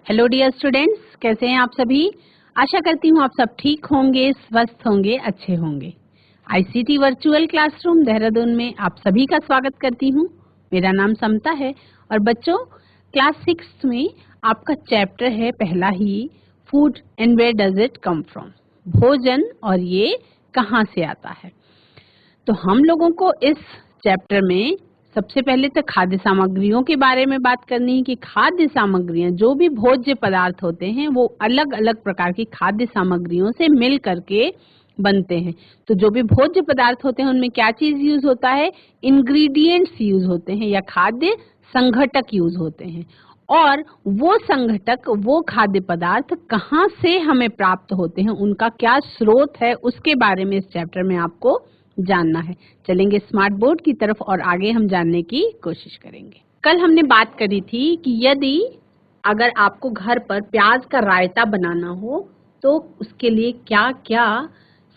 Hello dear students, कैसे हैं आप सभी। आशा करती हूँ आप सब ठीक होंगे, स्वस्थ होंगे, अच्छे होंगे। आईसीटी वर्चुअल क्लासरूम देहरादून में आप सभी का स्वागत करती हूँ। मेरा नाम समता है और बच्चों क्लास 6 में आपका चैप्टर है पहला ही, food and where does it come from, भोजन और ये कहाँ से आता है। तो हम लोगों को इस चैप्टर में सबसे पहले तो खाद्य सामग्रियों के बारे में बात करनी है कि खाद्य सामग्रियां, जो भी भोज्य पदार्थ होते हैं वो अलग अलग प्रकार की खाद्य सामग्रियों से मिल करके बनते हैं। तो जो भी भोज्य पदार्थ होते हैं उनमें क्या चीज यूज होता है, इंग्रेडिएंट्स यूज होते हैं या खाद्य संघटक यूज होते हैं। और वो संघटक, वो खाद्य पदार्थ कहाँ से हमें प्राप्त होते हैं, उनका क्या स्रोत है, उसके बारे में इस चैप्टर में आपको जानना है। चलेंगे स्मार्ट बोर्ड की तरफ और आगे हम जानने की कोशिश करेंगे। कल हमने बात करी थी कि यदि अगर आपको घर पर प्याज का रायता बनाना हो तो उसके लिए क्या क्या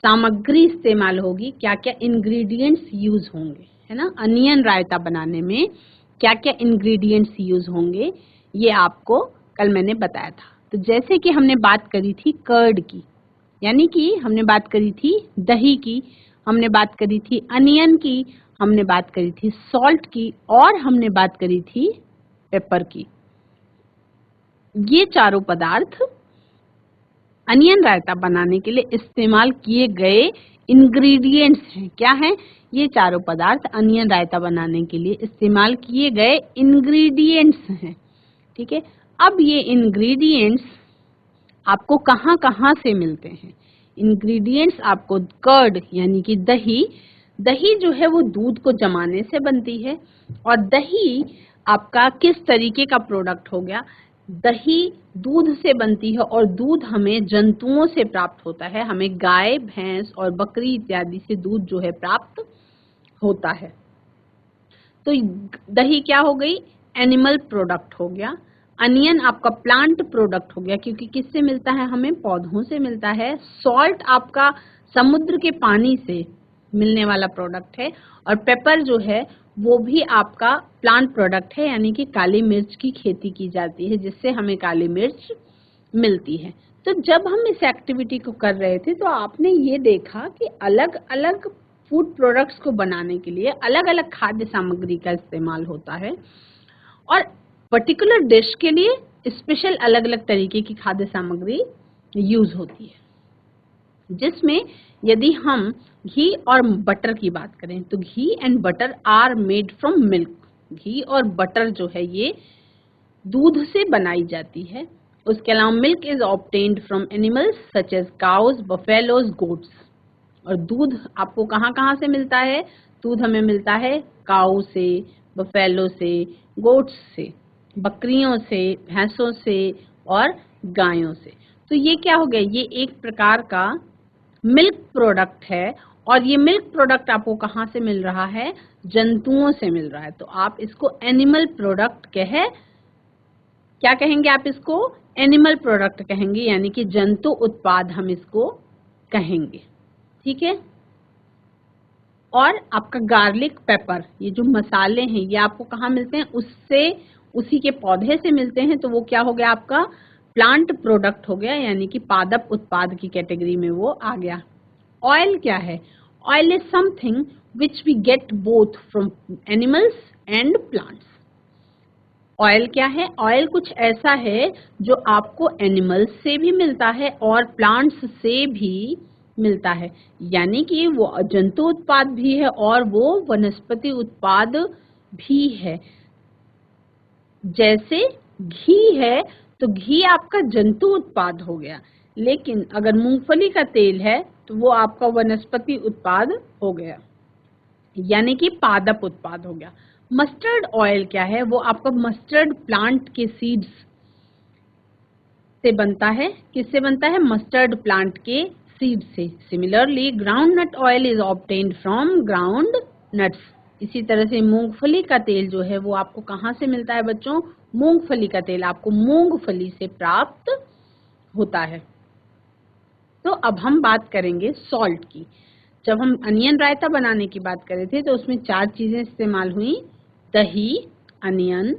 सामग्री इस्तेमाल होगी, क्या क्या इंग्रेडिएंट्स यूज होंगे, है ना। अनियन रायता बनाने में क्या क्या इंग्रेडिएंट्स यूज होंगे ये आपको कल मैंने बताया था। तो जैसे कि हमने बात करी थी कर्ड की, यानी कि हमने बात करी थी दही की, हमने बात करी थी अनियन की, हमने बात करी थी सॉल्ट की और हमने बात करी थी पेपर की। ये चारों पदार्थ अनियन रायता बनाने के लिए इस्तेमाल किए गए इंग्रेडिएंट्स हैं। क्या हैं ये चारों पदार्थ? अनियन रायता बनाने के लिए इस्तेमाल किए गए इंग्रेडिएंट्स हैं। ठीक है, अब ये इंग्रेडिएंट्स आपको कहाँ कहाँ से मिलते हैं? इंग्रेडिएंट्स आपको कर्ड यानी कि दही, दही जो है वो दूध को जमाने से बनती है। और दही आपका किस तरीके का प्रोडक्ट हो गया? दही दूध से बनती है और दूध हमें जंतुओं से प्राप्त होता है। हमें गाय, भैंस और बकरी इत्यादि से दूध जो है प्राप्त होता है। तो दही क्या हो गई? एनिमल प्रोडक्ट हो गया। अनियन आपका प्लांट प्रोडक्ट हो गया, क्योंकि किससे मिलता है? हमें पौधों से मिलता है। सॉल्ट आपका समुद्र के पानी से मिलने वाला प्रोडक्ट है। और पेपर जो है वो भी आपका प्लांट प्रोडक्ट है, यानी कि काली मिर्च की खेती की जाती है जिससे हमें काली मिर्च मिलती है। तो जब हम इस एक्टिविटी को कर रहे थे तो आपने ये देखा कि अलग अलग फूड प्रोडक्ट्स को बनाने के लिए अलग अलग खाद्य सामग्री का इस्तेमाल होता है और पर्टिकुलर डिश के लिए स्पेशल अलग अलग तरीके की खाद्य सामग्री यूज होती है। जिसमें यदि हम घी और बटर की बात करें तो ghee and butter are made from milk. घी और बटर जो है ये दूध से बनाई जाती है। उसके अलावा milk is obtained from animals such as cows, buffaloes, goats. और दूध आपको कहाँ कहाँ से मिलता है? दूध हमें मिलता है काऊ से, बफेलो से, गोट्स से, बकरियों से, भैंसों से और गायों से। तो ये क्या हो गया? ये एक प्रकार का मिल्क प्रोडक्ट है। और ये मिल्क प्रोडक्ट आपको कहाँ से मिल रहा है? जंतुओं से मिल रहा है। तो आप इसको एनिमल प्रोडक्ट क्या कहेंगे? आप इसको एनिमल प्रोडक्ट कहेंगे, यानी कि जंतु उत्पाद हम इसको कहेंगे। ठीक है। और आपका गार्लिक, पेपर, ये जो मसाले हैं ये आपको कहाँ मिलते हैं? उससे, उसी के पौधे से मिलते हैं। तो वो क्या हो गया? आपका प्लांट प्रोडक्ट हो गया, यानी कि पादप उत्पाद की कैटेगरी में वो आ गया। ऑयल क्या है? Oil is something which we get both from animals and plants. Oil क्या है? ऑयल कुछ ऐसा है जो आपको एनिमल्स से भी मिलता है और प्लांट्स से भी मिलता है, यानी कि वो जंतु उत्पाद भी है और वो वनस्पति उत्पाद भी है। जैसे घी है तो घी आपका जंतु उत्पाद हो गया, लेकिन अगर मूंगफली का तेल है तो वो आपका वनस्पति उत्पाद हो गया, यानी कि पादप उत्पाद हो गया। मस्टर्ड ऑयल क्या है? वो आपका मस्टर्ड प्लांट के सीड्स से बनता है। किससे बनता है? मस्टर्ड प्लांट के सीड से। Similarly groundnut oil is obtained from groundnuts. इसी तरह से मूंगफली का तेल जो है वो आपको कहाँ से मिलता है बच्चों? मूंगफली का तेल आपको मूंगफली से प्राप्त होता है। तो अब हम बात करेंगे सॉल्ट की। जब हम अनियन रायता बनाने की बात कर रहे थे तो उसमें 4 चीजें इस्तेमाल हुई: दही, अनियन,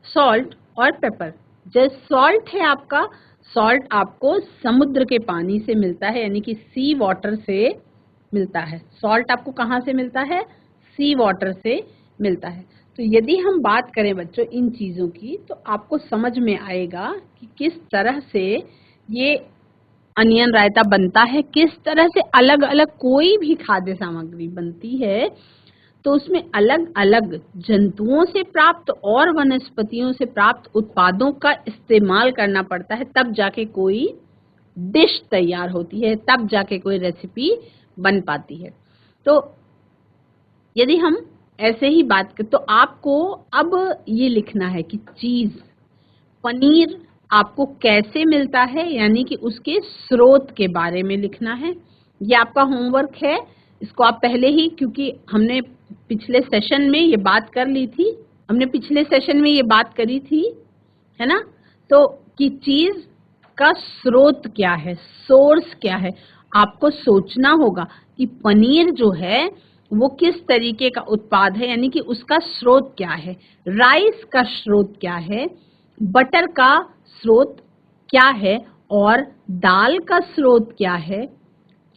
सॉल्ट और पेपर। जो सॉल्ट है आपका, सॉल्ट आपको समुद्र के पानी से मिलता है, यानी कि सी वाटर से मिलता है। सॉल्ट आपको कहाँ से मिलता है? सी वाटर से मिलता है। तो यदि हम बात करें बच्चों इन चीज़ों की, तो आपको समझ में आएगा कि किस तरह से ये अनियन रायता बनता है, किस तरह से अलग अलग कोई भी खाद्य सामग्री बनती है तो उसमें अलग अलग जंतुओं से प्राप्त और वनस्पतियों से प्राप्त उत्पादों का इस्तेमाल करना पड़ता है, तब जाके कोई डिश तैयार होती है, तब जाके कोई रेसिपी बन पाती है। तो यदि हम ऐसे ही बात करें तो आपको अब ये लिखना है कि चीज, पनीर आपको कैसे मिलता है, यानी कि उसके स्रोत के बारे में लिखना है। ये आपका होमवर्क है, इसको आप पहले ही, क्योंकि हमने पिछले सेशन में ये बात कर ली थी, हमने पिछले सेशन में ये बात करी थी, है ना, तो कि चीज का स्रोत क्या है, सोर्स क्या है। आपको सोचना होगा कि पनीर जो है वो किस तरीके का उत्पाद है, यानी कि उसका स्रोत क्या है, राइस का स्रोत क्या है, बटर का स्रोत क्या है, और दाल का स्रोत क्या है,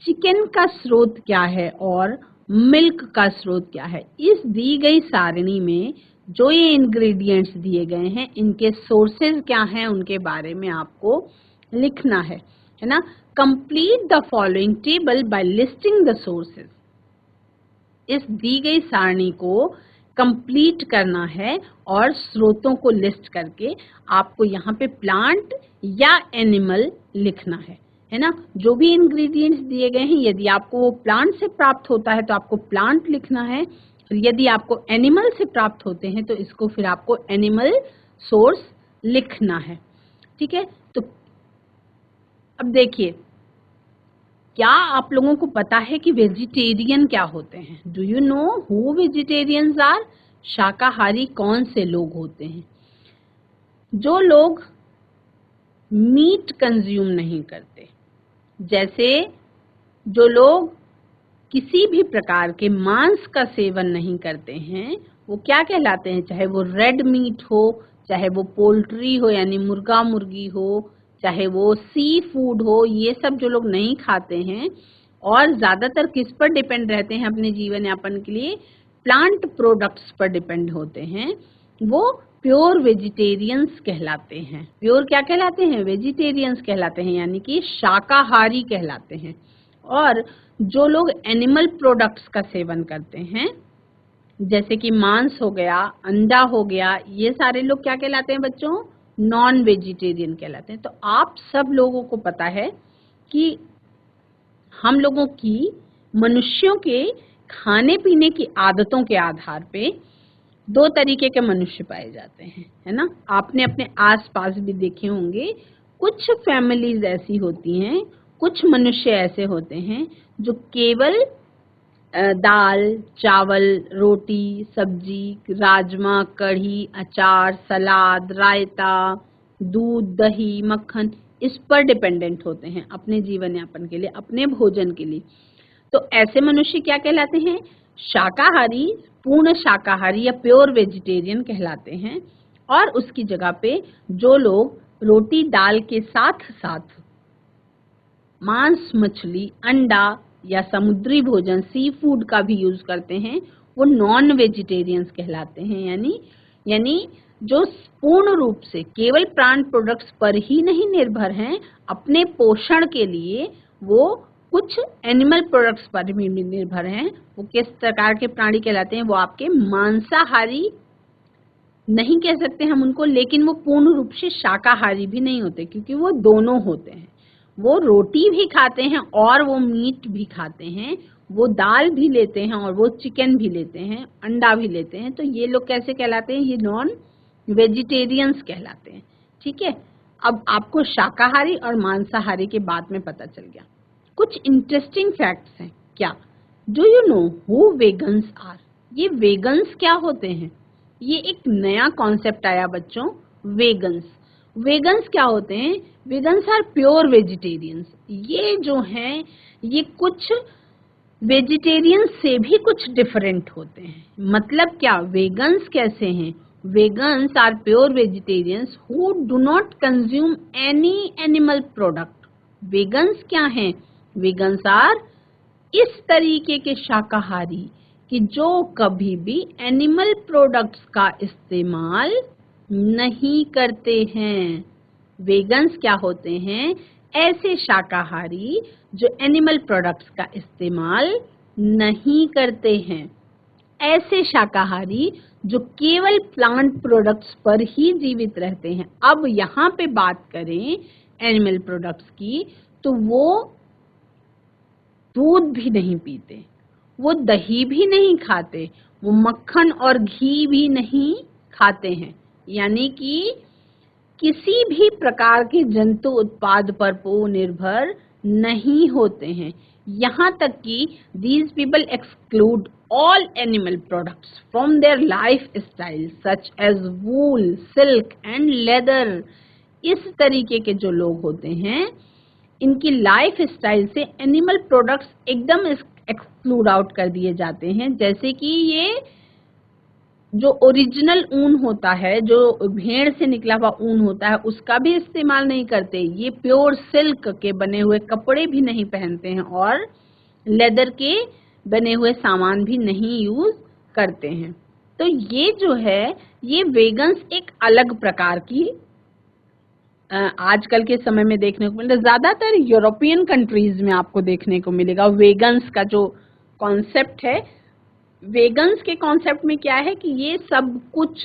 चिकन का स्रोत क्या है, और मिल्क का स्रोत क्या है। इस दी गई सारणी में जो ये इंग्रेडिएंट्स दिए गए हैं, इनके सोर्सेज क्या हैं, उनके बारे में आपको लिखना है ना। Complete the following table by listing the sources. इस दी गई सारणी को कंप्लीट करना है और स्रोतों को लिस्ट करके आपको यहाँ पे प्लांट या एनिमल लिखना है ना। जो भी इंग्रेडिएंट्स दिए गए हैं, यदि आपको वो प्लांट से प्राप्त होता है तो आपको प्लांट लिखना है, और यदि आपको एनिमल से प्राप्त होते हैं तो इसको फिर आपको एनिमल सोर्स लिखना है। ठीक है, तो अब देखिए, क्या आप लोगों को पता है कि वेजिटेरियन क्या होते हैं? Do you know who vegetarians are? शाकाहारी कौन से लोग होते हैं? जो लोग मीट कंज्यूम नहीं करते, जैसे जो लोग किसी भी प्रकार के मांस का सेवन नहीं करते हैं, वो क्या कहलाते हैं? चाहे वो रेड मीट हो, चाहे वो पोल्ट्री हो यानी मुर्गा मुर्गी हो, चाहे वो सी फूड हो, ये सब जो लोग नहीं खाते हैं और ज्यादातर किस पर डिपेंड रहते हैं अपने जीवन यापन के लिए? प्लांट प्रोडक्ट्स पर डिपेंड होते हैं, वो प्योर वेजिटेरियंस कहलाते हैं। प्योर क्या कहलाते हैं? वेजिटेरियंस कहलाते हैं, यानी कि शाकाहारी कहलाते हैं। और जो लोग एनिमल प्रोडक्ट्स का सेवन करते हैं, जैसे कि मांस हो गया, अंडा हो गया, ये सारे लोग क्या कहलाते हैं बच्चों? नॉन वेजिटेरियन कहलाते हैं। तो आप सब लोगों को पता है कि हम लोगों की, मनुष्यों के खाने पीने की आदतों के आधार पे दो तरीके के मनुष्य पाए जाते हैं, है ना। आपने अपने आसपास भी देखे होंगे, कुछ फैमिलीज ऐसी होती हैं, कुछ मनुष्य ऐसे होते हैं जो केवल दाल, चावल, रोटी, सब्जी, राजमा, कढ़ी, अचार, सलाद, रायता, दूध, दही, मक्खन, इस पर डिपेंडेंट होते हैं अपने जीवन यापन के लिए, अपने भोजन के लिए। तो ऐसे मनुष्य क्या कहलाते हैं? शाकाहारी, पूर्ण शाकाहारी या प्योर वेजिटेरियन कहलाते हैं। और उसकी जगह पे जो लोग रोटी दाल के साथ साथ मांस, मछली, अंडा या समुद्री भोजन, सी फूड का भी यूज करते हैं, वो नॉन वेजिटेरियंस कहलाते हैं। यानी जो पूर्ण रूप से केवल प्लांट प्रोडक्ट्स पर ही नहीं निर्भर हैं, अपने पोषण के लिए वो कुछ एनिमल प्रोडक्ट्स पर भी निर्भर हैं। वो किस प्रकार के प्राणी कहलाते हैं? वो आपके मांसाहारी नहीं कह सकते हम उनको, लेकिन वो पूर्ण रूप से शाकाहारी भी नहीं होते, क्योंकि वो दोनों होते हैं। वो रोटी भी खाते हैं और वो मीट भी खाते हैं, वो दाल भी लेते हैं और वो चिकन भी लेते हैं, अंडा भी लेते हैं। तो ये लोग कैसे कहलाते हैं? ये नॉन वेजिटेरियंस कहलाते हैं। ठीक है, अब आपको शाकाहारी और मांसाहारी के बात में पता चल गया। कुछ इंटरेस्टिंग फैक्ट्स हैं। क्या do you know who vegans are? ये वेगन्स क्या होते हैं? ये एक नया कॉन्सेप्ट आया बच्चों, वेगन्स। वेगन्स क्या होते हैं? Vegans are pure vegetarians. ये जो हैं, ये कुछ वेजिटेरियन से भी कुछ डिफरेंट होते हैं। मतलब क्या? वेगन्स कैसे हैं? Vegans are pure vegetarians who do not consume any animal product. Vegans क्या हैं? Vegans are इस तरीके के शाकाहारी कि जो कभी भी एनिमल प्रोडक्ट्स का इस्तेमाल नहीं करते हैं। वेगन्स क्या होते हैं? ऐसे शाकाहारी जो एनिमल प्रोडक्ट्स का इस्तेमाल नहीं करते हैं, ऐसे शाकाहारी जो केवल प्लांट प्रोडक्ट्स पर ही जीवित रहते हैं। अब यहाँ पे बात करें एनिमल प्रोडक्ट्स की, तो वो दूध भी नहीं पीते, वो दही भी नहीं खाते, वो मक्खन और घी भी नहीं खाते हैं, यानी कि किसी भी प्रकार के जंतु उत्पाद पर वो निर्भर नहीं होते हैं। यहाँ तक कि these people exclude all animal products from their lifestyle such as wool, silk and leather। इस तरीके के जो लोग होते हैं, इनकी लाइफ स्टाइल से एनिमल प्रोडक्ट्स एकदम एक्सक्लूड आउट कर दिए जाते हैं। जैसे कि ये जो ओरिजिनल ऊन होता है, जो भेड़ से निकला हुआ ऊन होता है, उसका भी इस्तेमाल नहीं करते। ये प्योर सिल्क के बने हुए कपड़े भी नहीं पहनते हैं और लेदर के बने हुए सामान भी नहीं यूज करते हैं। तो ये जो है, ये वेगन्स एक अलग प्रकार की आजकल के समय में देखने को मिलता है। ज्यादातर यूरोपियन कंट्रीज में आपको देखने को मिलेगा वेगन्स का जो कॉन्सेप्ट है। वेगन्स के कॉन्सेप्ट में क्या है कि ये सब कुछ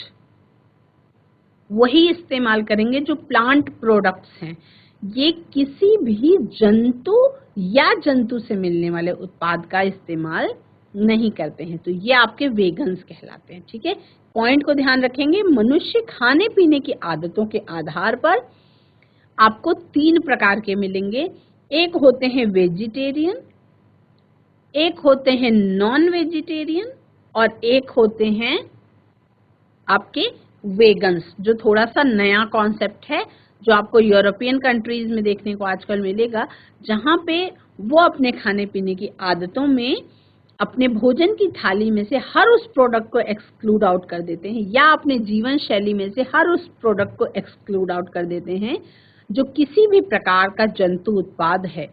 वही इस्तेमाल करेंगे जो प्लांट प्रोडक्ट्स हैं। ये किसी भी जंतु या जंतु से मिलने वाले उत्पाद का इस्तेमाल नहीं करते हैं। तो ये आपके वेगन्स कहलाते हैं। ठीक है, पॉइंट को ध्यान रखेंगे। मनुष्य खाने पीने की आदतों के आधार पर आपको 3 प्रकार के मिलेंगे। एक होते हैं वेजिटेरियन, एक होते हैं नॉन वेजिटेरियन और एक होते हैं आपके वेगन्स, जो थोड़ा सा नया कॉन्सेप्ट है, जो आपको यूरोपियन कंट्रीज में देखने को आजकल मिलेगा, जहां पे वो अपने खाने पीने की आदतों में अपने भोजन की थाली में से हर उस प्रोडक्ट को एक्सक्लूड आउट कर देते हैं, या अपने जीवन शैली में से हर उस प्रोडक्ट को एक्सक्लूड आउट कर देते हैं जो किसी भी प्रकार का जंतु उत्पाद है।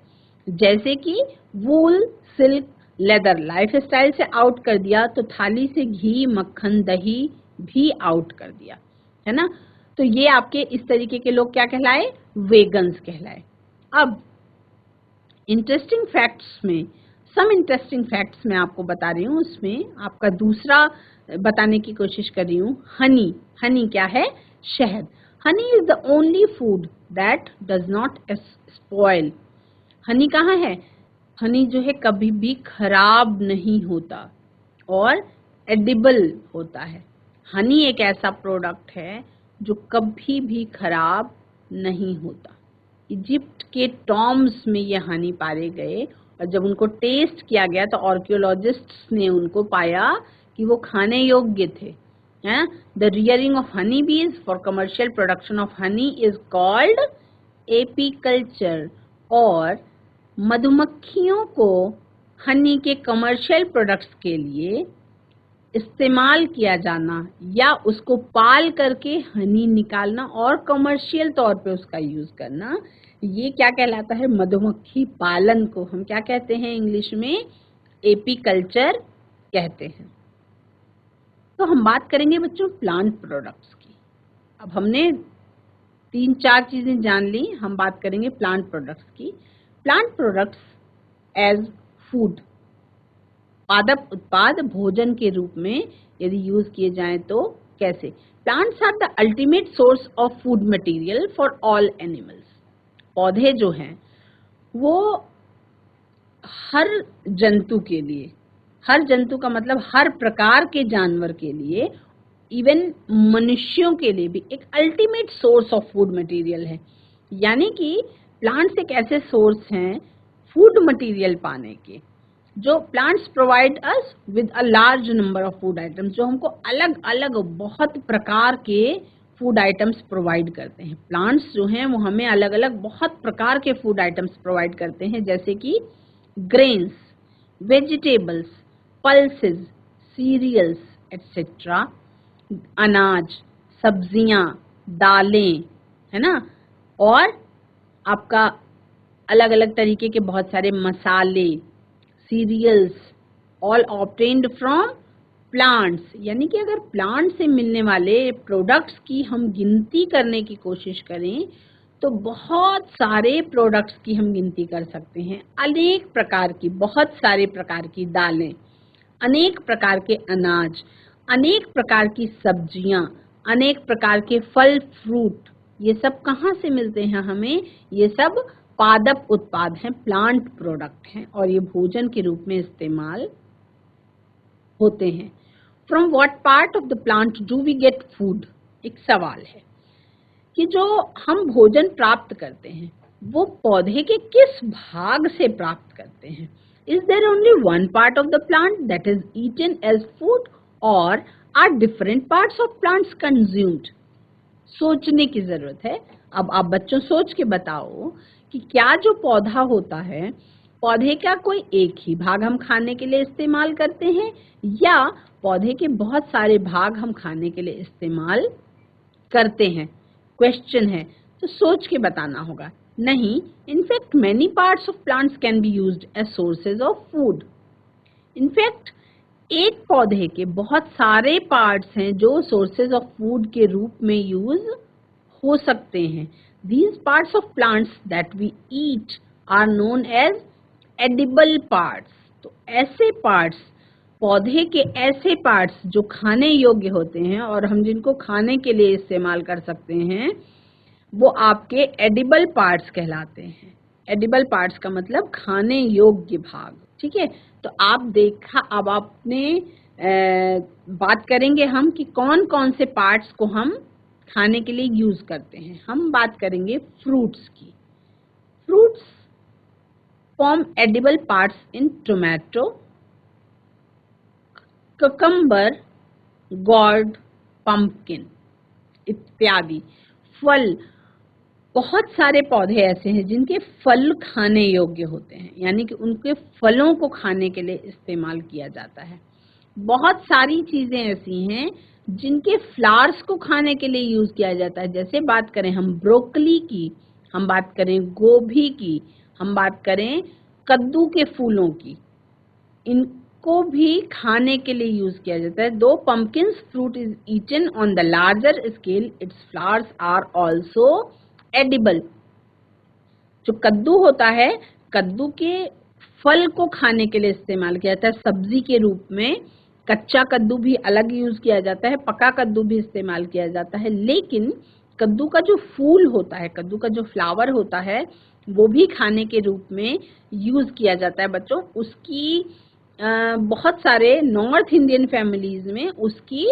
जैसे कि वूल, सिल्क, लेदर लाइफस्टाइल से आउट कर दिया, तो थाली से घी, मक्खन, दही भी आउट कर दिया, है ना। तो ये आपके इस तरीके के लोग क्या कहलाए? वेगन्स कहलाए। अब इंटरेस्टिंग फैक्ट्स में, सम इंटरेस्टिंग फैक्ट्स मैं आपको बता रही हूँ। उसमें आपका दूसरा बताने की कोशिश कर रही हूँ। हनी, हनी क्या है? शहद। Honey is the only food that does not spoil. Honey कहाँ है? हनी जो है कभी भी खराब नहीं होता और एडिबल होता है। हनी एक ऐसा प्रोडक्ट है जो कभी भी खराब नहीं होता। इजिप्ट के टॉम्स में ये हनी पाए गए और जब उनको टेस्ट किया गया तो आर्कियोलॉजिस्ट्स ने उनको पाया कि वो खाने योग्य थे। द रियरिंग ऑफ हनी बीज for commercial production of honey is called apiculture. और मधुमक्खियों को हनी के कमर्शियल प्रोडक्ट्स के लिए इस्तेमाल किया जाना या उसको पाल करके हनी निकालना और कमर्शियल तौर पे उसका यूज करना, ये क्या कहलाता है? मधुमक्खी पालन को हम क्या कहते हैं इंग्लिश में? एपीकल्चर कहते हैं। तो हम बात करेंगे बच्चों प्लांट प्रोडक्ट्स की। अब हमने 3-4 चीजें जान ली, हम बात करेंगे प्लांट प्रोडक्ट्स की। प्लांट प्रोडक्ट्स एज फूड, पादप उत्पाद भोजन के रूप में यदि यूज किए जाएं तो कैसे? Plants are the ultimate source of food material for all animals. पौधे जो हैं वो हर जंतु के लिए, हर जंतु का मतलब हर प्रकार के जानवर के लिए, इवन मनुष्यों के लिए भी एक ultimate source of food material है। यानी कि प्लांट्स एक ऐसे सोर्स हैं फूड मटेरियल पाने के, जो plants provide us with a large number of food items, जो हमको अलग अलग बहुत प्रकार के फूड आइटम्स प्रोवाइड करते हैं। प्लांट्स जो हैं वो हमें अलग अलग बहुत प्रकार के फूड आइटम्स प्रोवाइड करते हैं, जैसे कि grains, vegetables, pulses, cereals etcetera. अनाज, सब्जियां, दालें, है ना, और आपका अलग अलग तरीके के बहुत सारे मसाले, cereals, all obtained from plants. यानी कि अगर प्लांट से मिलने वाले प्रोडक्ट्स की हम गिनती करने की कोशिश करें तो बहुत सारे प्रोडक्ट्स की हम गिनती कर सकते हैं। अनेक प्रकार की, बहुत सारे प्रकार की दालें, अनेक प्रकार के अनाज, अनेक प्रकार की सब्जियां, अनेक प्रकार के फल फ्रूट, ये सब कहाँ से मिलते हैं हमें? ये सब पादप उत्पाद हैं, प्लांट प्रोडक्ट हैं, और ये भोजन के रूप में इस्तेमाल होते हैं। From what part of the plant do we get food? एक सवाल है कि जो हम भोजन प्राप्त करते हैं वो पौधे के किस भाग से प्राप्त करते हैं? Is there only one part of the plant that is eaten as food or are different parts of plants consumed? सोचने की जरूरत है। अब आप बच्चों सोच के बताओ कि क्या जो पौधा होता है, पौधे का कोई एक ही भाग हम खाने के लिए इस्तेमाल करते हैं या पौधे के बहुत सारे भाग हम खाने के लिए इस्तेमाल करते हैं? क्वेश्चन है, तो सोच के बताना होगा। नहीं, in fact many parts of plants can be used as sources of food. In fact एक पौधे के बहुत सारे पार्ट्स हैं जो सोर्सेज ऑफ फूड के रूप में यूज हो सकते हैं। These parts of plants that we eat are known as edible parts. तो ऐसे पार्ट्स, पौधे के ऐसे पार्ट्स जो खाने योग्य होते हैं और हम जिनको खाने के लिए इस्तेमाल कर सकते हैं, वो आपके एडिबल पार्ट्स कहलाते हैं। एडिबल पार्ट्स का मतलब खाने योग्य भाग, ठीक है। तो आप देखा, अब आपने बात करेंगे हम कि कौन कौन से पार्ट्स को हम खाने के लिए यूज करते हैं। हम बात करेंगे फ्रूट्स की। Fruits form edible parts in tomato, cucumber, gourd, pumpkin इत्यादि। फल, बहुत सारे पौधे ऐसे हैं जिनके फल खाने योग्य होते हैं, यानी कि उनके फलों को खाने के लिए इस्तेमाल किया जाता है। बहुत सारी चीजें ऐसी हैं जिनके फ्लावर्स को खाने के लिए यूज किया जाता है। जैसे बात करें हम ब्रोकली की, हम बात करें गोभी की, हम बात करें कद्दू के फूलों की, इनको भी खाने के लिए यूज किया जाता है। Though pumpkins fruit is eaten on the larger scale, its flowers are also edible. जो कद्दू होता है, कद्दू के फल को खाने के लिए इस्तेमाल किया जाता है सब्जी के रूप में। कच्चा कद्दू भी अलग यूज किया जाता है, पका कद्दू भी इस्तेमाल किया जाता है, लेकिन कद्दू का जो फूल होता है, कद्दू का जो फ्लावर होता है, वो भी खाने के रूप में यूज किया जाता है बच्चों। उसकी बहुत सारे नॉर्थ इंडियन फैमिलीज में उसकी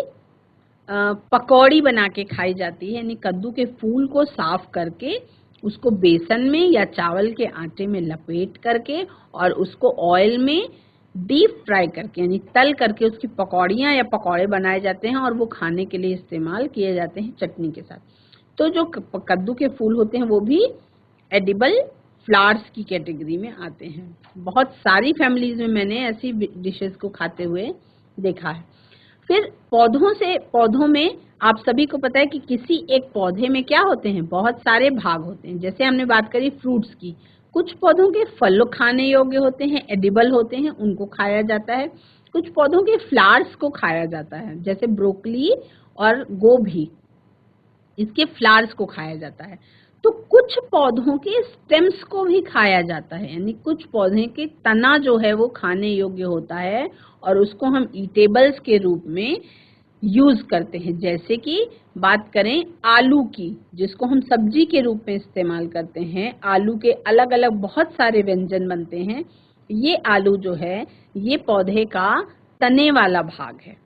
पकौड़ी बना के खाई जाती है। यानी कद्दू के फूल को साफ करके उसको बेसन में या चावल के आटे में लपेट करके और उसको ऑयल में डीप फ्राई करके, यानी तल करके उसकी पकौड़ियाँ या पकौड़े बनाए जाते हैं और वो खाने के लिए इस्तेमाल किए जाते हैं चटनी के साथ। तो जो कद्दू के फूल होते हैं वो भी एडिबल फ्लावर्स की कैटेगरी में आते हैं। बहुत सारी फैमिलीज में मैंने ऐसी डिशेस को खाते हुए देखा है। फिर पौधों में आप सभी को पता है कि किसी एक पौधे में क्या होते हैं, बहुत सारे भाग होते हैं। जैसे हमने बात करी फ्रूट्स की, कुछ पौधों के फल खाने योग्य होते हैं, एडिबल होते हैं, उनको खाया जाता है। कुछ पौधों के फ्लावर्स को खाया जाता है, जैसे ब्रोकली और गोभी, इसके फ्लावर्स को खाया जाता है। तो कुछ पौधों के स्टेम्स को भी खाया जाता है, यानी कुछ पौधे के तना जो है वो खाने योग्य होता है और उसको हम ईटेबल्स के रूप में यूज करते हैं। जैसे कि बात करें आलू की, जिसको हम सब्जी के रूप में इस्तेमाल करते हैं। आलू के अलग अलग बहुत सारे व्यंजन बनते हैं। ये आलू जो है ये पौधे का तने वाला भाग है।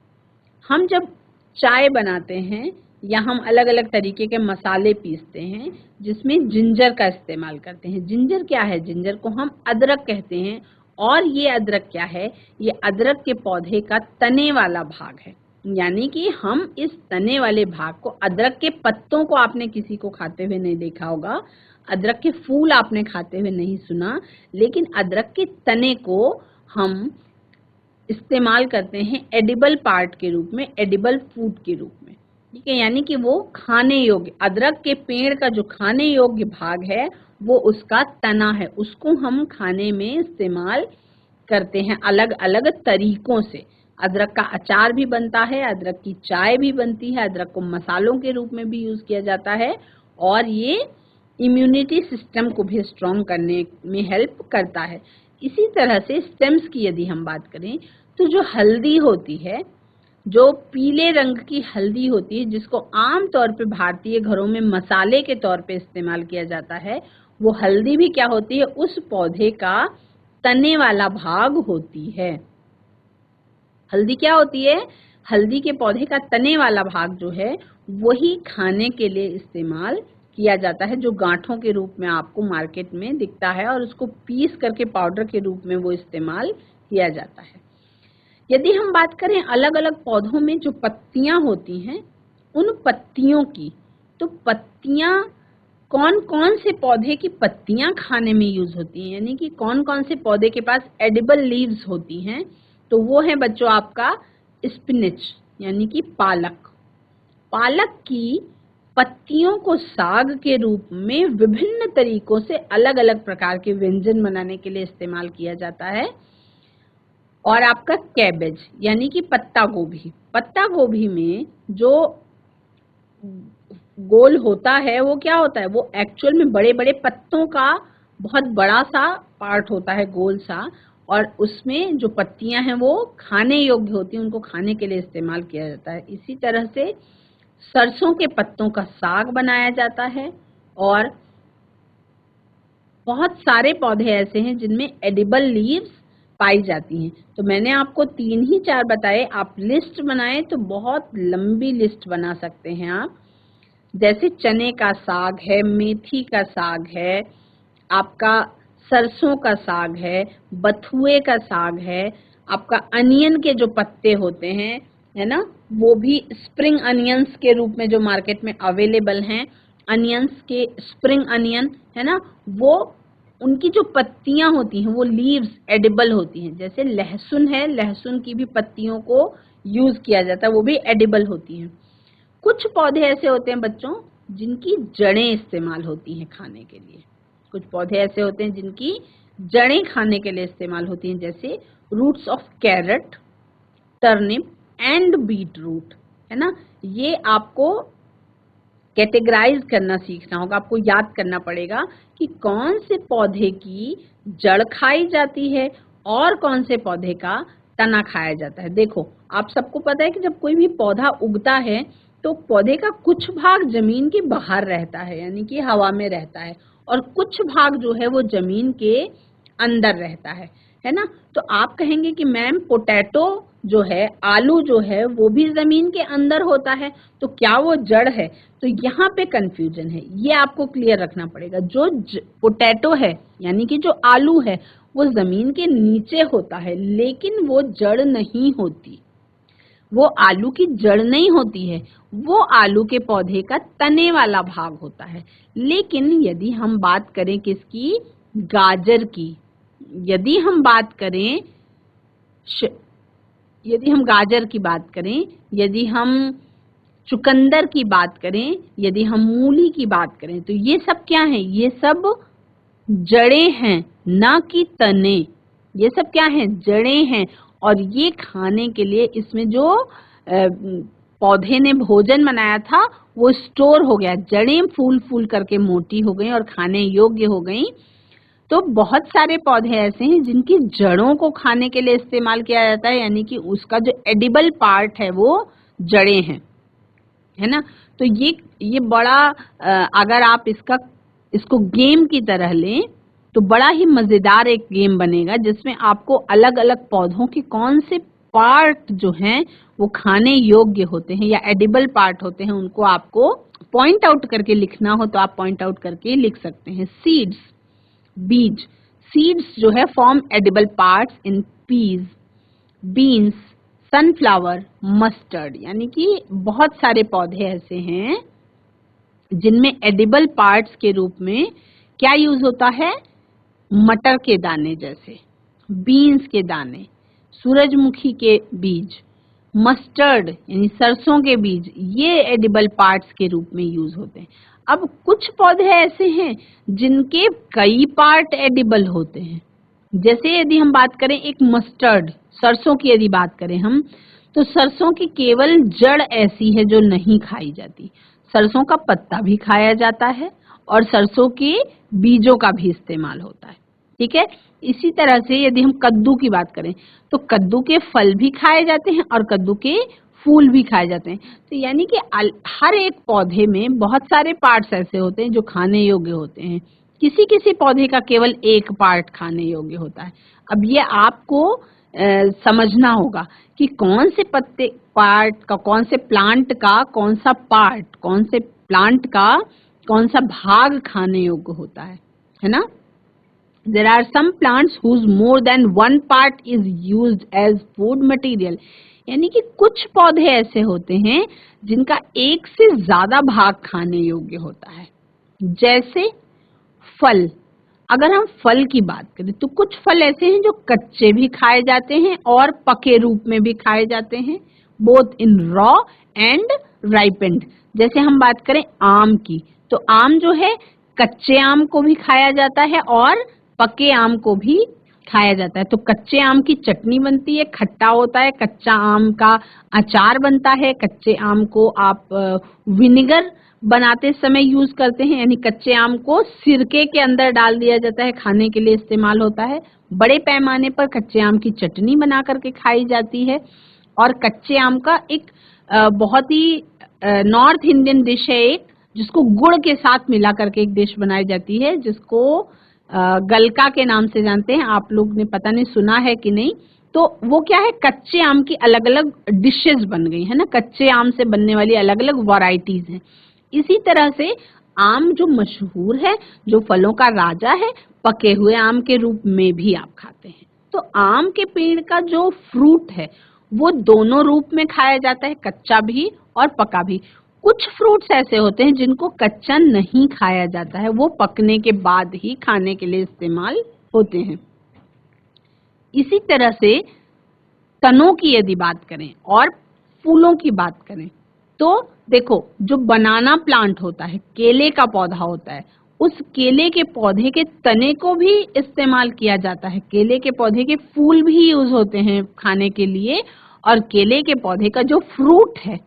हम जब चाय बनाते हैं या हम अलग अलग तरीके के मसाले पीसते हैं जिसमें जिंजर का इस्तेमाल करते हैं। जिंजर क्या है? जिंजर को हम अदरक कहते हैं। और ये अदरक क्या है? ये अदरक के पौधे का तने वाला भाग है। यानी कि हम इस तने वाले भाग को, अदरक के पत्तों को आपने किसी को खाते हुए नहीं देखा होगा, अदरक के फूल आपने खाते हुए नहीं सुना, लेकिन अदरक के तने को हम इस्तेमाल करते हैं एडिबल पार्ट के रूप में, एडिबल फूड के रूप में, ठीक है। यानी कि वो खाने योग्य, अदरक के पेड़ का जो खाने योग्य भाग है वो उसका तना है, उसको हम खाने में इस्तेमाल करते हैं अलग अलग तरीकों से। अदरक का अचार भी बनता है, अदरक की चाय भी बनती है, अदरक को मसालों के रूप में भी यूज किया जाता है, और ये इम्यूनिटी सिस्टम को भी स्ट्रॉन्ग करने में हेल्प करता है। इसी तरह से स्टेम्स की यदि हम बात करें तो जो हल्दी होती है, जो पीले रंग की हल्दी होती है, जिसको आम तौर पे भारतीय घरों में मसाले के तौर पे इस्तेमाल किया जाता है, वो हल्दी भी क्या होती है, उस पौधे का तने वाला भाग होती है। हल्दी क्या होती है, हल्दी के पौधे का तने वाला भाग जो है वही खाने के लिए इस्तेमाल किया जाता है, जो गांठों के रूप में आपको मार्केट में दिखता है, और उसको पीस करके पाउडर के रूप में वो इस्तेमाल किया जाता है। यदि हम बात करें अलग अलग पौधों में जो पत्तियां होती हैं, उन पत्तियों की, तो पत्तियां कौन कौन से पौधे की पत्तियां खाने में यूज होती हैं, यानी कि कौन कौन से पौधे के पास एडिबल लीव्स होती हैं, तो वो है बच्चों आपका स्पिनच, यानी कि पालक। पालक की पत्तियों को साग के रूप में विभिन्न तरीकों से अलग अलग प्रकार के व्यंजन बनाने के लिए इस्तेमाल किया जाता है। और आपका कैबेज यानी कि पत्ता गोभी, पत्ता गोभी में जो गोल होता है वो क्या होता है, वो एक्चुअल में बड़े बड़े पत्तों का बहुत बड़ा सा पार्ट होता है, गोल सा, और उसमें जो पत्तियां हैं वो खाने योग्य होती हैं, उनको खाने के लिए इस्तेमाल किया जाता है। इसी तरह से सरसों के पत्तों का साग बनाया जाता है, और बहुत सारे पौधे ऐसे हैं जिनमें एडिबल लीव्स पाई जाती हैं। तो मैंने आपको 3 ही 4 बताए, आप लिस्ट बनाएं तो बहुत लंबी लिस्ट बना सकते हैं आप। जैसे चने का साग है, मेथी का साग है, आपका सरसों का साग है, बथुए का साग है, आपका अनियन के जो पत्ते होते हैं, है ना, वो भी स्प्रिंग अनियंस के रूप में जो मार्केट में अवेलेबल हैं, अनियंस के स्प्रिंग अनियन, है ना, वो उनकी जो पत्तियां होती हैं वो लीव्स एडिबल होती हैं। जैसे लहसुन है, लहसुन की भी पत्तियों को यूज किया जाता है, वो भी एडिबल होती हैं। कुछ पौधे ऐसे होते हैं बच्चों जिनकी जड़ें इस्तेमाल होती हैं खाने के लिए, कुछ पौधे ऐसे होते हैं जिनकी जड़ें खाने के लिए इस्तेमाल होती हैं, जैसे roots of carrot, turnip and beetroot, है ना। ये आपको कैटेगराइज करना सीखना होगा, आपको याद करना पड़ेगा कि कौन से पौधे की जड़ खाई जाती है और कौन से पौधे का तना खाया जाता है। देखो, आप सबको पता है कि जब कोई भी पौधा उगता है तो पौधे का कुछ भाग जमीन के बाहर रहता है, यानी कि हवा में रहता है, और कुछ भाग जो है वो जमीन के अंदर रहता है ना। तो आप कहेंगे कि मैम पोटैटो जो है, आलू जो है, वो भी जमीन के अंदर होता है, तो क्या वो जड़ है? तो यहाँ पे कंफ्यूजन है, ये आपको क्लियर रखना पड़ेगा। जो पोटैटो है यानी कि जो आलू है वो जमीन के नीचे होता है, लेकिन वो जड़ नहीं होती, वो आलू की जड़ नहीं होती है, वो आलू के पौधे का तने वाला भाग होता है। लेकिन यदि हम बात करें किसकी, गाजर की, यदि हम बात करें यदि हम गाजर की बात करें, यदि हम चुकंदर की बात करें, यदि हम मूली की बात करें, तो ये सब क्या है, ये सब जड़ें हैं, ना कि तने। ये सब क्या है, जड़ें हैं, और ये खाने के लिए इसमें जो पौधे ने भोजन बनाया था वो स्टोर हो गया, जड़ें फूल फूल करके मोटी हो गई और खाने योग्य हो गई। तो बहुत सारे पौधे ऐसे हैं जिनकी जड़ों को खाने के लिए इस्तेमाल किया जाता है, यानी कि उसका जो एडिबल पार्ट है वो जड़ें हैं, है ना। तो ये बड़ा अगर आप इसको गेम की तरह लें तो बड़ा ही मजेदार एक गेम बनेगा, जिसमें आपको अलग अलग पौधों के कौन से पार्ट जो हैं वो खाने योग्य होते हैं या एडिबल पार्ट होते हैं, उनको आपको पॉइंट आउट करके लिखना हो तो आप पॉइंट आउट करके लिख सकते हैं। सीड्स, बीज, सीड्स जो है form edible parts in peas, beans, sunflower, mustard, यानी कि बहुत सारे पौधे ऐसे हैं जिनमें एडिबल पार्ट्स के रूप में क्या यूज होता है, मटर के दाने जैसे, बीन्स के दाने, सूरजमुखी के बीज, मस्टर्ड यानी सरसों के बीज, ये एडिबल पार्ट्स के रूप में यूज होते हैं। अब कुछ पौधे ऐसे हैं जिनके कई पार्ट एडिबल होते हैं। जैसे यदि हम बात करें एक मस्टर्ड, सरसों की यदि बात करें हम, तो सरसों की केवल जड़ ऐसी है जो नहीं खाई जाती। सरसों का पत्ता भी खाया जाता है और सरसों के बीजों का भी इस्तेमाल होता है। ठीक है। इसी तरह से यदि हम कद्दू की बात करें तो कद्दू के फल भी खाए जाते हैं और कद्दू के फूल भी खाए जाते हैं। तो यानी कि हर एक पौधे में बहुत सारे पार्ट्स ऐसे होते हैं जो खाने योग्य होते हैं। किसी किसी पौधे का केवल एक पार्ट खाने योग्य होता है। अब ये आपको समझना होगा कि कौन से पत्ते पार्ट का, कौन से प्लांट का कौन सा पार्ट, कौन से प्लांट का कौन सा भाग खाने योग्य होता है ना। There are some plants whose more than one part is used as food material. यानी कि कुछ पौधे ऐसे होते हैं जिनका एक से ज्यादा भाग खाने योग्य होता है। जैसे फल, अगर हम फल की बात करें तो कुछ फल ऐसे हैं जो कच्चे भी खाए जाते हैं और पके रूप में भी खाए जाते हैं, both in raw and ripened. जैसे हम बात करें आम की, तो आम जो है कच्चे आम को भी खाया जाता है और पके आम को भी खाया जाता है। तो कच्चे आम की चटनी बनती है, खट्टा होता है, कच्चा आम का अचार बनता है, कच्चे आम को आप विनेगर बनाते समय यूज करते हैं, यानी कच्चे आम को सिरके के अंदर डाल दिया जाता है, खाने के लिए इस्तेमाल होता है। बड़े पैमाने पर कच्चे आम की चटनी बना करके खाई जाती है। और कच्चे आम का एक बहुत ही नॉर्थ इंडियन डिश है एक, जिसको गुड़ के साथ मिला करके एक डिश बनाई जाती है, जिसको गलका के नाम से जानते हैं। आप लोग ने पता नहीं सुना है कि नहीं। तो वो क्या है, कच्चे आम की अलग अलग डिशेस बन गई है ना, कच्चे आम से बनने वाली अलग अलग वैरायटीज हैं। इसी तरह से आम जो मशहूर है, जो फलों का राजा है, पके हुए आम के रूप में भी आप खाते हैं। तो आम के पेड़ का जो फ्रूट है वो दोनों रूप में खाया जाता है, कच्चा भी और पका भी। कुछ फ्रूट्स ऐसे होते हैं जिनको कच्चा नहीं खाया जाता है, वो पकने के बाद ही खाने के लिए इस्तेमाल होते हैं। इसी तरह से तनों की यदि बात करें और फूलों की बात करें तो देखो, जो बनाना प्लांट होता है, केले का पौधा होता है, उस केले के पौधे के तने को भी इस्तेमाल किया जाता है। केले के पौधे के फूल भी यूज होते हैं खाने के लिए, और केले के पौधे का जो फ्रूट है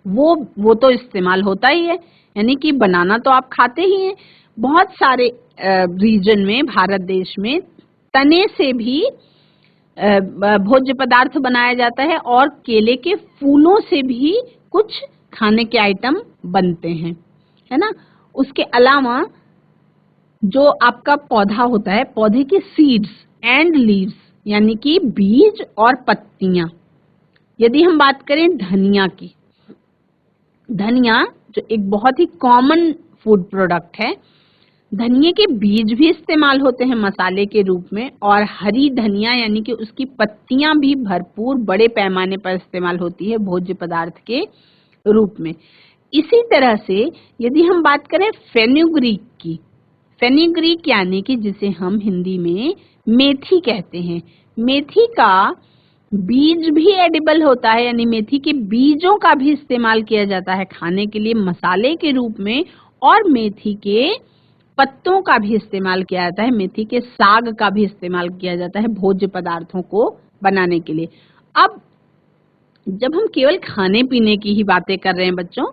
वो तो इस्तेमाल होता ही है। यानी कि बनाना तो आप खाते ही हैं। बहुत सारे रीजन में, भारत देश में तने से भी भोज्य पदार्थ बनाया जाता है और केले के फूलों से भी कुछ खाने के आइटम बनते हैं, है ना। उसके अलावा जो आपका पौधा होता है, पौधे के सीड्स एंड लीव्स यानी कि बीज और पत्तियां। यदि हम बात करें धनिया की, धनिया जो एक बहुत ही कॉमन फूड प्रोडक्ट है, धनिया के बीज भी इस्तेमाल होते हैं मसाले के रूप में, और हरी धनिया यानी कि उसकी पत्तियां भी भरपूर बड़े पैमाने पर इस्तेमाल होती है भोज्य पदार्थ के रूप में। इसी तरह से यदि हम बात करें फेनुग्रीक की, फेनुग्रीक यानी कि जिसे हम हिंदी में मेथी कहते हैं, मेथी का बीज भी एडिबल होता है, यानी मेथी के बीजों का भी इस्तेमाल किया जाता है खाने के लिए मसाले के रूप में, और मेथी के पत्तों का भी इस्तेमाल किया जाता है, मेथी के साग का भी इस्तेमाल किया जाता है भोज्य पदार्थों को बनाने के लिए। अब जब हम केवल खाने पीने की ही बातें कर रहे हैं बच्चों,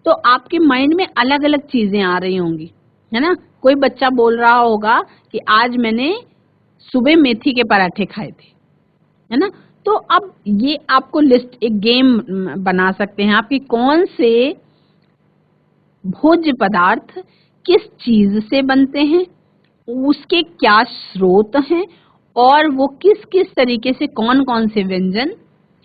तो आपके माइंड में अलग अलग चीजें आ रही होंगी, है ना। कोई बच्चा बोल रहा होगा कि आज मैंने सुबह मेथी के पराठे खाए थे, है ना। तो अब ये आपको लिस्ट, एक गेम बना सकते हैं आपकी, कौन से भोज्य पदार्थ किस चीज से बनते हैं, उसके क्या स्रोत हैं, और वो किस किस तरीके से कौन कौन से व्यंजन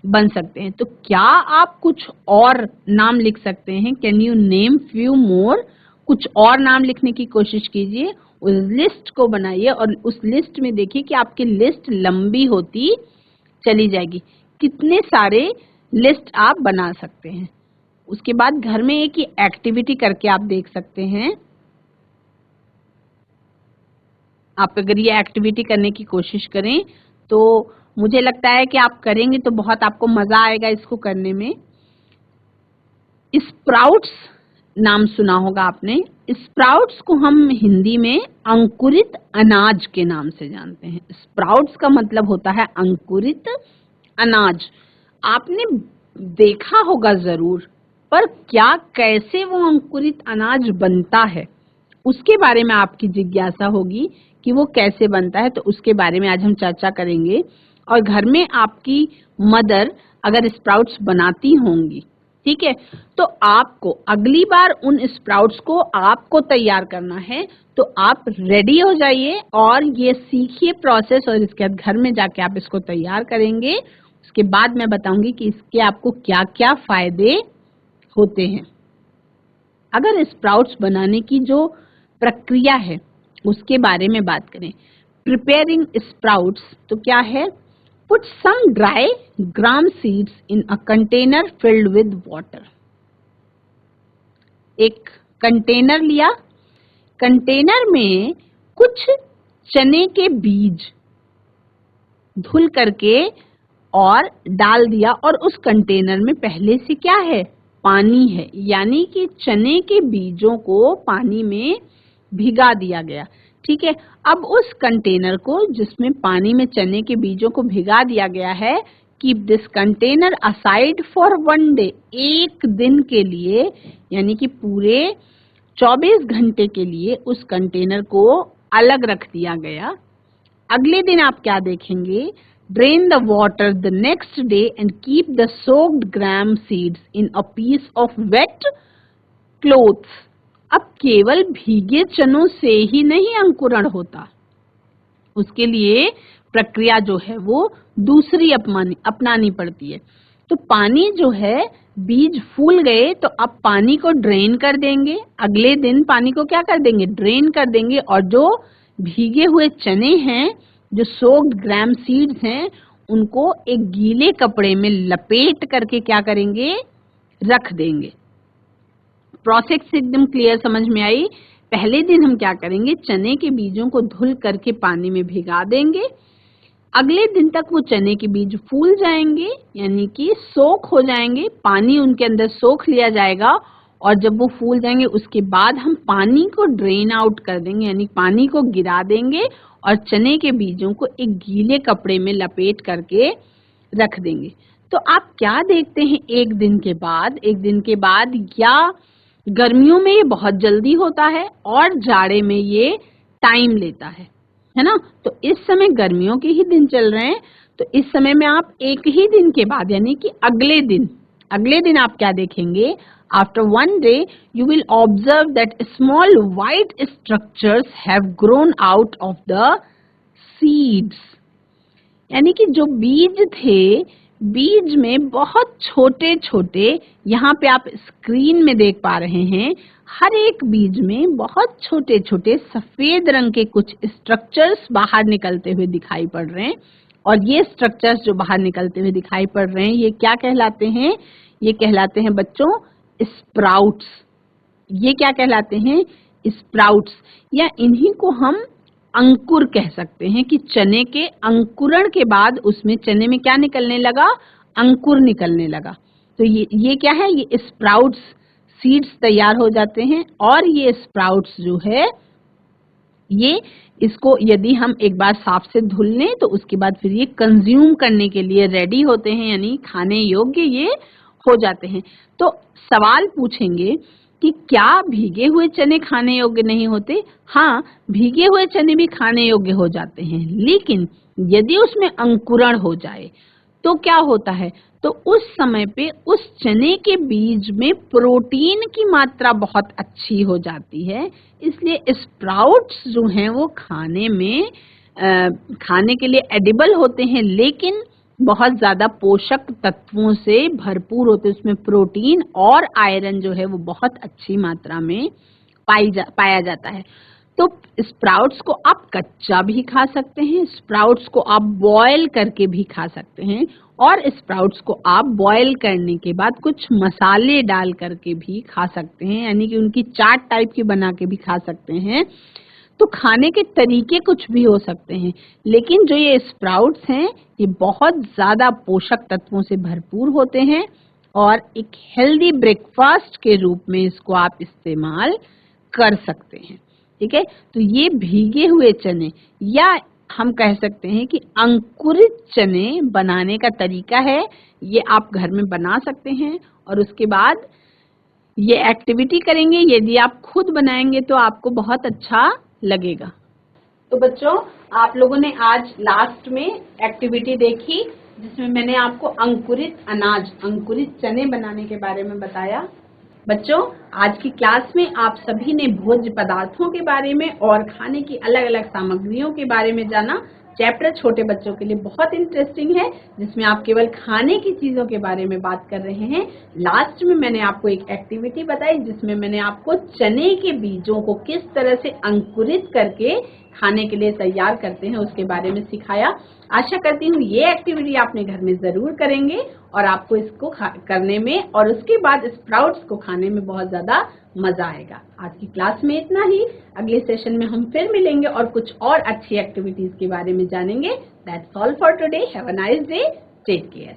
बन सकते हैं। तो क्या आप कुछ और नाम लिख सकते हैं? Can you name few more? कुछ और नाम लिखने की कोशिश कीजिए, उस लिस्ट को बनाइए और उस लिस्ट में देखिए कि आपकी लिस्ट लंबी होती चली जाएगी। कितने सारे लिस्ट आप बना सकते हैं। उसके बाद घर में एक ही एक्टिविटी करके आप देख सकते हैं। आप अगर ये एक्टिविटी करने की कोशिश करें तो मुझे लगता है कि आप करेंगे तो बहुत आपको मजा आएगा इसको करने में। स्प्राउट्स नाम सुना होगा आपने। स्प्राउट्स को हम हिंदी में अंकुरित अनाज के नाम से जानते हैं। स्प्राउट्स का मतलब होता है अंकुरित अनाज। आपने देखा होगा जरूर, पर क्या कैसे वो अंकुरित अनाज बनता है उसके बारे में आपकी जिज्ञासा होगी कि वो कैसे बनता है, तो उसके बारे में आज हम चर्चा करेंगे। और घर में आपकी मदर अगर स्प्राउट्स बनाती होंगी, ठीक है, तो आपको अगली बार उन स्प्राउट्स को आपको तैयार करना है, तो आप रेडी हो जाइए और ये सीखिए प्रोसेस, और इसके बाद घर में जाके आप इसको तैयार करेंगे। उसके बाद मैं बताऊंगी कि इसके आपको क्या क्या फायदे होते हैं। अगर स्प्राउट्स बनाने की जो प्रक्रिया है उसके बारे में बात करें, प्रिपेयरिंग स्प्राउट्स, तो क्या है, put some dry gram seeds in a container filled with water. एक कंटेनर लिया, कंटेनर में कुछ चने के बीज धुल करके और डाल दिया, और उस कंटेनर में पहले से क्या है, पानी है, यानी कि चने के बीजों को पानी में भिगा दिया गया। ठीक है, अब उस कंटेनर को जिसमें पानी में चने के बीजों को भिगा दिया गया है, keep this container aside for 1 day, एक दिन के लिए, यानी कि पूरे 24 घंटे के लिए उस कंटेनर को अलग रख दिया गया। अगले दिन आप क्या देखेंगे, drain the water the next day and keep the soaked gram seeds in a piece of wet cloths. अब केवल भीगे चनों से ही नहीं अंकुरण होता, उसके लिए प्रक्रिया जो है वो दूसरी अपनानी पड़ती है। तो पानी जो है, बीज फूल गए तो अब पानी को ड्रेन कर देंगे, अगले दिन पानी को क्या कर देंगे, ड्रेन कर देंगे, और जो भीगे हुए चने हैं, जो सोक्ड ग्राम सीड्स हैं, उनको एक गीले कपड़े में लपेट करके क्या करेंगे, रख देंगे। प्रोसेस एकदम क्लियर समझ में आई। पहले दिन हम क्या करेंगे, चने के बीजों को धुल करके पानी में भिगा देंगे, अगले दिन तक वो चने के बीज फूल जाएंगे, यानी कि सोख हो जाएंगे, पानी उनके अंदर सोख लिया जाएगा, और जब वो फूल जाएंगे उसके बाद हम पानी को ड्रेन आउट कर देंगे, यानी पानी को गिरा देंगे, और चने के बीजों को एक गीले कपड़े में लपेट करके रख देंगे। तो आप क्या देखते हैं, एक दिन के बाद या गर्मियों में ये बहुत जल्दी होता है और जाड़े में ये टाइम लेता है ना। तो इस समय गर्मियों के ही दिन चल रहे हैं, तो इस समय में आप एक ही दिन के बाद, यानी कि अगले दिन आप क्या देखेंगे, after 1 day you will observe that small white structures have grown out of the seeds, यानी कि जो बीज थे, बीज में बहुत छोटे छोटे, यहाँ पे आप स्क्रीन में देख पा रहे हैं, हर एक बीज में बहुत छोटे छोटे सफेद रंग के कुछ स्ट्रक्चर्स बाहर निकलते हुए दिखाई पड़ रहे हैं। और ये स्ट्रक्चर्स जो बाहर निकलते हुए दिखाई पड़ रहे हैं, ये क्या कहलाते हैं, ये कहलाते हैं बच्चों स्प्राउट्स। ये क्या कहलाते हैं, स्प्राउट्स, या इन्हीं को हम अंकुर कह सकते हैं कि चने के अंकुरण के बाद उसमें चने में क्या निकलने लगा, अंकुर निकलने लगा। तो ये क्या है, ये स्प्राउट्स, सीड्स तैयार हो जाते हैं। और ये स्प्राउट्स जो है, ये इसको यदि हम एक बार साफ से धुल लें तो उसके बाद फिर ये कंज्यूम करने के लिए रेडी होते हैं, यानी खाने योग्य ये हो जाते हैं। तो सवाल पूछेंगे कि क्या भीगे हुए चने खाने योग्य नहीं होते? हाँ, भीगे हुए चने भी खाने योग्य हो जाते हैं, लेकिन यदि उसमें अंकुरण हो जाए तो क्या होता है, तो उस समय पे उस चने के बीज में प्रोटीन की मात्रा बहुत अच्छी हो जाती है, इसलिए स्प्राउट्स जो हैं वो खाने के लिए एडिबल होते हैं, लेकिन बहुत ज्यादा पोषक तत्वों से भरपूर होते हैं। उसमें प्रोटीन और आयरन जो है वो बहुत अच्छी मात्रा में पाया जाता है। तो स्प्राउट्स को आप कच्चा भी खा सकते हैं, स्प्राउट्स को आप बॉयल करके भी खा सकते हैं, और स्प्राउट्स को आप बॉयल करने के बाद कुछ मसाले डाल करके भी खा सकते हैं, यानी कि उनकी चाट टाइप की बना के भी खा सकते हैं। तो खाने के तरीके कुछ भी हो सकते हैं, लेकिन जो ये स्प्राउट्स हैं ये बहुत ज़्यादा पोषक तत्वों से भरपूर होते हैं और एक हेल्दी ब्रेकफास्ट के रूप में इसको आप इस्तेमाल कर सकते हैं। ठीक है, तो ये भीगे हुए चने या हम कह सकते हैं कि अंकुरित चने बनाने का तरीका है, ये आप घर में बना सकते हैं और उसके बाद ये एक्टिविटी करेंगे। यदि आप खुद बनाएंगे तो आपको बहुत अच्छा लगेगा। तो बच्चों, आप लोगों ने आज लास्ट में एक्टिविटी देखी जिसमें मैंने आपको अंकुरित अनाज, अंकुरित चने बनाने के बारे में बताया। बच्चों, आज की क्लास में आप सभी ने भोज्य पदार्थों के बारे में और खाने की अलग अलग सामग्रियों के बारे में जाना। चैप्टर छोटे बच्चों के लिए बहुत इंटरेस्टिंग है, जिसमें आप केवल खाने की चीजों के बारे में बात कर रहे हैं। लास्ट में मैंने आपको एक एक्टिविटी बताई जिसमें मैंने आपको चने के बीजों को किस तरह से अंकुरित करके खाने के लिए तैयार करते हैं उसके बारे में सिखाया। आशा करती हूँ ये एक्टिविटी आपने घर में जरूर करेंगे और आपको इसको करने में और उसके बाद स्प्राउट्स को खाने में बहुत ज्यादा मजा आएगा। आज की क्लास में इतना ही। अगले सेशन में हम फिर मिलेंगे और कुछ और अच्छी एक्टिविटीज के बारे में जानेंगे। That's all for today. Have a nice day. Take care.